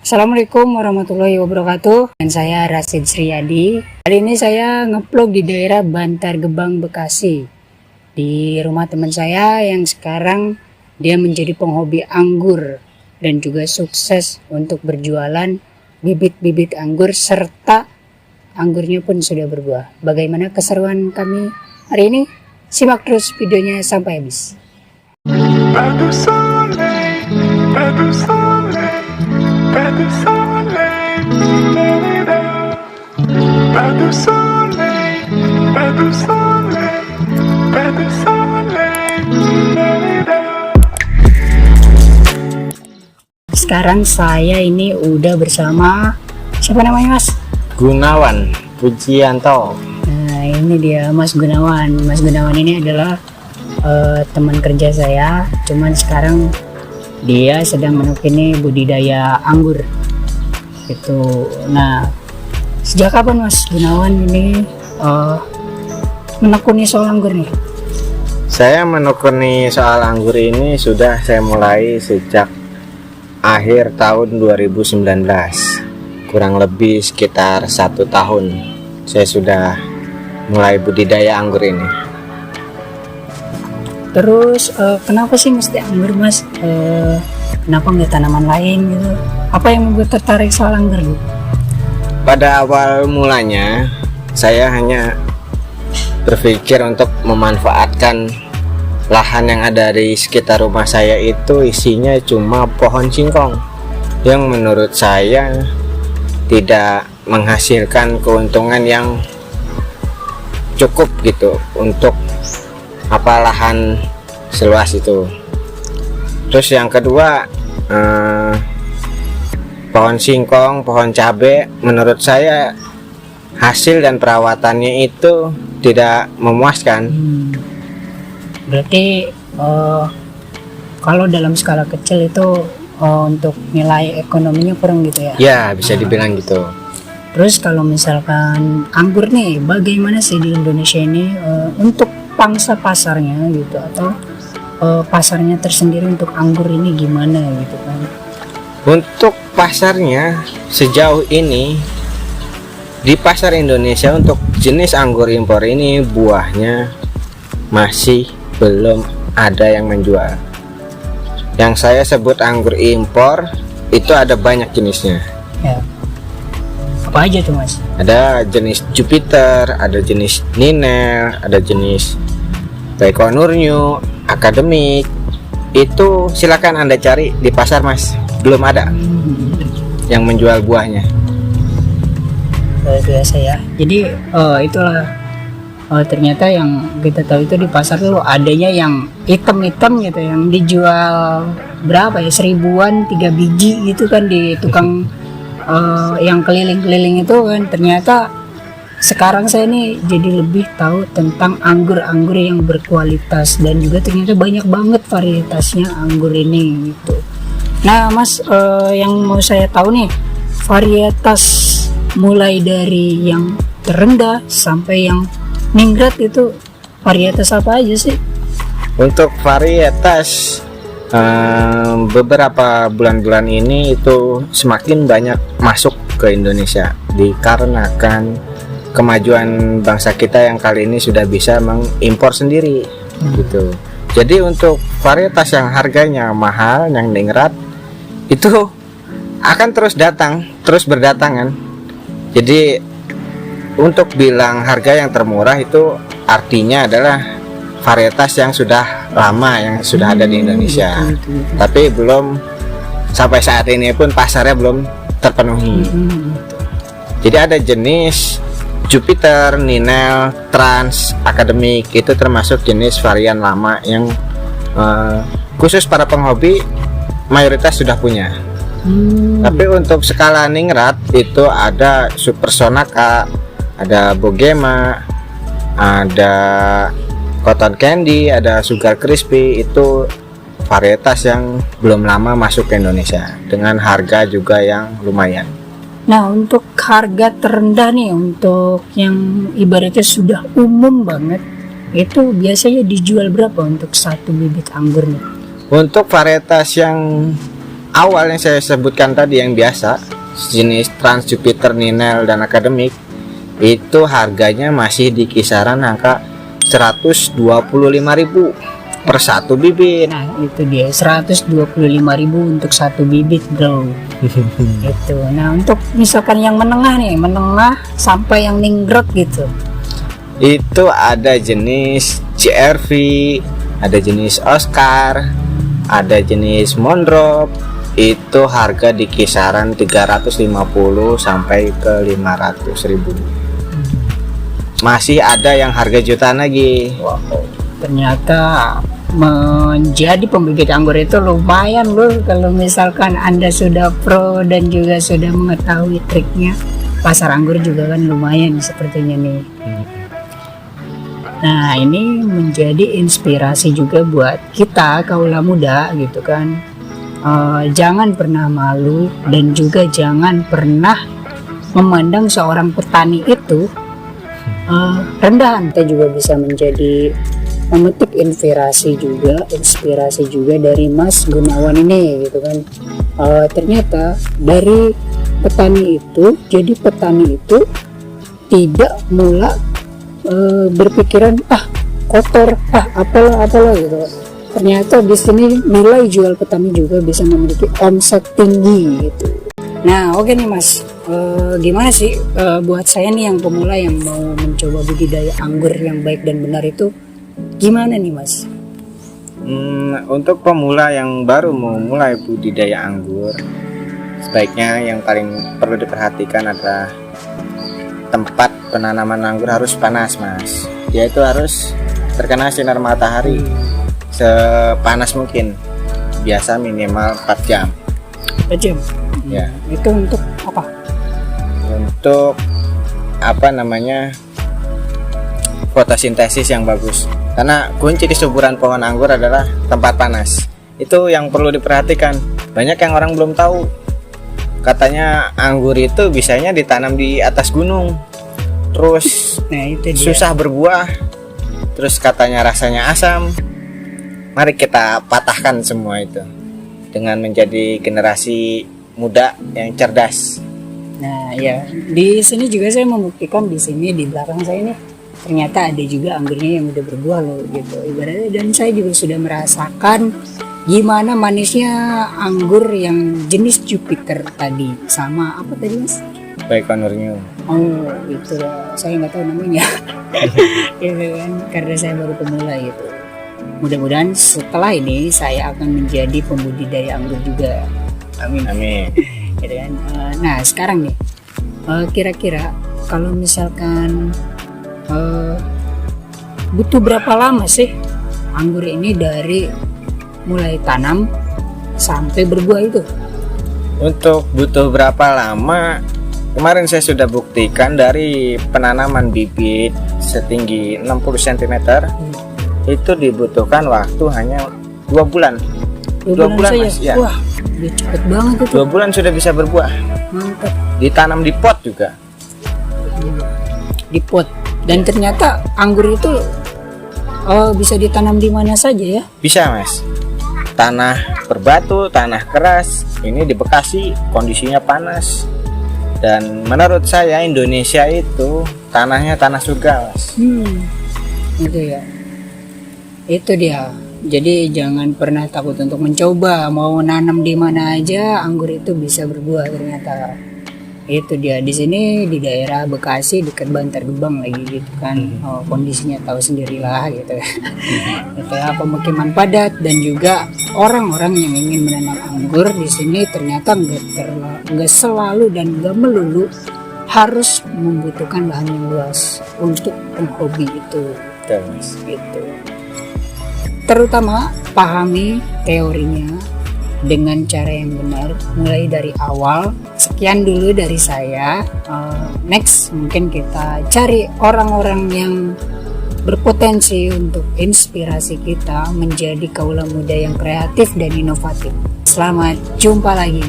Assalamualaikum warahmatullahi wabarakatuh. Dan saya Rasid Sriyadi. Hari ini saya ngevlog di daerah Bantar Gebang, Bekasi. Di rumah teman saya yang sekarang dia menjadi penghobi anggur dan juga sukses untuk berjualan bibit-bibit anggur serta anggurnya pun sudah berbuah. Bagaimana keseruan kami hari ini? Simak terus videonya sampai habis. Batu Soleh, Batu Soleh, Batu Soleh, Batu Soleh, Batu Soleh, Batu Soleh. Sekarang saya ini udah bersama siapa namanya, Mas? Gunawan Pujianto. Nah, ini dia Mas Gunawan. Mas Gunawan ini adalah teman kerja saya, cuman sekarang dia sedang menekuni budidaya anggur itu. Nah, sejak kapan Mas Gunawan ini menekuni soal anggur nih? Saya menekuni soal anggur ini sudah saya mulai sejak akhir tahun 2019, kurang lebih sekitar 1 tahun saya sudah mulai budidaya anggur ini. Terus kenapa sih mesti anggur, Mas? Kenapa nggak tanaman lain gitu? Apa yang membuat tertarik soal anggur gitu? Pada awal mulanya saya hanya berpikir untuk memanfaatkan lahan yang ada di sekitar rumah saya, itu isinya cuma pohon singkong yang menurut saya tidak menghasilkan keuntungan yang cukup gitu untuk lahan seluas itu. Terus yang kedua, pohon singkong, pohon cabai, menurut saya hasil dan perawatannya itu tidak memuaskan. Berarti kalau dalam skala kecil itu untuk nilai ekonominya kurang gitu ya? Ya, bisa dibilang gitu. Terus kalau misalkan anggur nih, bagaimana sih di Indonesia ini untuk pangsa pasarnya gitu, atau pasarnya tersendiri untuk anggur ini gimana gitu kan? Untuk pasarnya sejauh ini di pasar Indonesia untuk jenis anggur impor ini buahnya masih belum ada yang menjual. Yang saya sebut anggur impor itu ada banyak jenisnya. Ya. Apa aja tuh, Mas? Ada jenis Jupiter, ada jenis Ninel, ada jenis Baikonur, Akademik. Itu silakan Anda cari di pasar, Mas. Belum ada yang menjual buahnya. Luar biasa ya. Jadi itulah ternyata yang kita tahu itu di pasar tuh adanya yang hitam-hitam gitu, yang dijual berapa ya, 1000-an 3 biji gitu kan di tukang yang keliling-keliling itu kan. Ternyata sekarang saya nih jadi lebih tahu tentang anggur-anggur yang berkualitas, dan juga ternyata banyak banget varietasnya anggur ini gitu. Nah, Mas, yang mau saya tahu nih, varietas mulai dari yang terendah sampai yang ningrat itu varietas apa aja sih? Untuk varietas beberapa bulan-bulan ini itu semakin banyak masuk ke Indonesia dikarenakan kemajuan bangsa kita yang kali ini sudah bisa mengimpor sendiri gitu. Jadi untuk varietas yang harganya mahal, yang ningrat, itu akan terus berdatangan. Jadi untuk bilang harga yang termurah itu artinya adalah varietas yang sudah lama, yang sudah ada di Indonesia, tapi belum sampai saat ini pun pasarnya belum terpenuhi. Jadi ada jenis Jupiter, Ninel, Trans, Akademik, itu termasuk jenis varian lama yang khusus para penghobi mayoritas sudah punya. Tapi untuk skala ningrat itu ada Super Sonaka, ada Bogema, ada Cotton Candy, ada Sugar Crispy. Itu varietas yang belum lama masuk ke Indonesia dengan harga juga yang lumayan. Nah, untuk harga terendah nih, untuk yang ibaratnya sudah umum banget, itu biasanya dijual berapa untuk satu bibit anggur nih? Untuk varietas yang awal yang saya sebutkan tadi yang biasa jenis Trans, Jupiter, Ninel dan Akademik itu harganya masih di kisaran angka 125.000 per satu bibit. Nah itu dia 125.000 untuk satu bibit bro. Itu. Nah untuk misalkan yang menengah nih, menengah sampai yang ninggrot gitu, Itu ada jenis CRV, ada jenis Oscar, ada jenis Mondrop. Itu harga di kisaran 350 sampai ke 500.000. Masih ada yang harga jutaan lagi. wow, ternyata menjadi pembibit anggur itu lumayan loh kalau misalkan Anda sudah pro dan juga sudah mengetahui triknya. Pasar anggur juga kan lumayan sepertinya nih. Nah ini menjadi inspirasi juga buat kita kaula muda gitu kan. Jangan pernah malu dan juga jangan pernah memandang seorang petani itu rendahan. Kita juga bisa menjadi memetik inspirasi juga dari Mas Gunawan ini gitu kan. Ternyata dari petani itu, jadi petani itu tidak mula berpikiran kotor, apalah gitu. Ternyata di sini nilai jual petani juga bisa memiliki omset tinggi gitu. Nah oke nih Mas, gimana sih buat saya nih yang pemula yang mau mencoba budidaya anggur yang baik dan benar itu gimana nih Mas? Untuk pemula yang baru mau mulai budidaya anggur, sebaiknya yang paling perlu diperhatikan adalah tempat penanaman anggur harus panas Mas. Dia itu harus terkena sinar matahari sepanas mungkin, biasa minimal 4 jam. 4 jam? Ya. Itu untuk apa? Untuk fotosintesis yang bagus. Karena kunci kesuburan pohon anggur adalah tempat panas. Itu yang perlu diperhatikan. Banyak yang orang belum tahu. Katanya anggur itu bisanya ditanam di atas gunung. Terus Nah itu dia. susah berbuah. Terus katanya rasanya asam. Mari kita patahkan semua itu dengan menjadi generasi muda yang cerdas. Nah ya, di sini juga saya membuktikan di sini di belakang saya nih ternyata ada juga anggurnya yang udah berbuah loh gitu ibaratnya, dan saya juga sudah merasakan gimana manisnya anggur yang jenis Jupiter tadi sama apa tadi Mas? Baikonur. Oh itu lah, saya nggak tahu namanya. Gitu kan, karena saya baru pemula gitu. Mudah-mudahan setelah ini saya akan menjadi pembudidaya anggur juga. Amin. Amin. Gitu kan. Nah sekarang nih kira-kira kalau misalkan butuh berapa lama sih anggur ini dari mulai tanam sampai berbuah itu? Untuk butuh berapa lama? Kemarin saya sudah buktikan dari penanaman bibit setinggi 60 cm itu dibutuhkan waktu hanya 2 bulan. 2 bulan saja? Mas, ya. Wah udah cepet banget itu. 2 bulan sudah bisa berbuah. Mantap. Ditanam di pot juga. Di pot. Dan ternyata anggur itu bisa ditanam di mana saja ya? Bisa Mas. Tanah berbatu, tanah keras. Ini di Bekasi kondisinya panas. Dan menurut saya Indonesia itu tanahnya tanah surga Mas. Itu ya. Itu dia. Jadi jangan pernah takut untuk mencoba. Mau nanam di mana aja anggur itu bisa berbuah ternyata. Itu dia, di sini di daerah Bekasi dekat Bantar Gebang lagi gitu kan. Kondisinya tahu sendirilah gitu. Itu ya, pemukiman padat dan juga orang-orang yang ingin menanam anggur di sini ternyata nggak selalu dan nggak melulu harus membutuhkan lahan yang luas untuk penghobi itu. Betul, Mas. Gitu. Terutama pahami teorinya dengan cara yang benar mulai dari awal. Sekian dulu dari saya. Next mungkin kita cari orang-orang yang berpotensi untuk inspirasi kita menjadi kaula muda yang kreatif dan inovatif. Selamat jumpa lagi.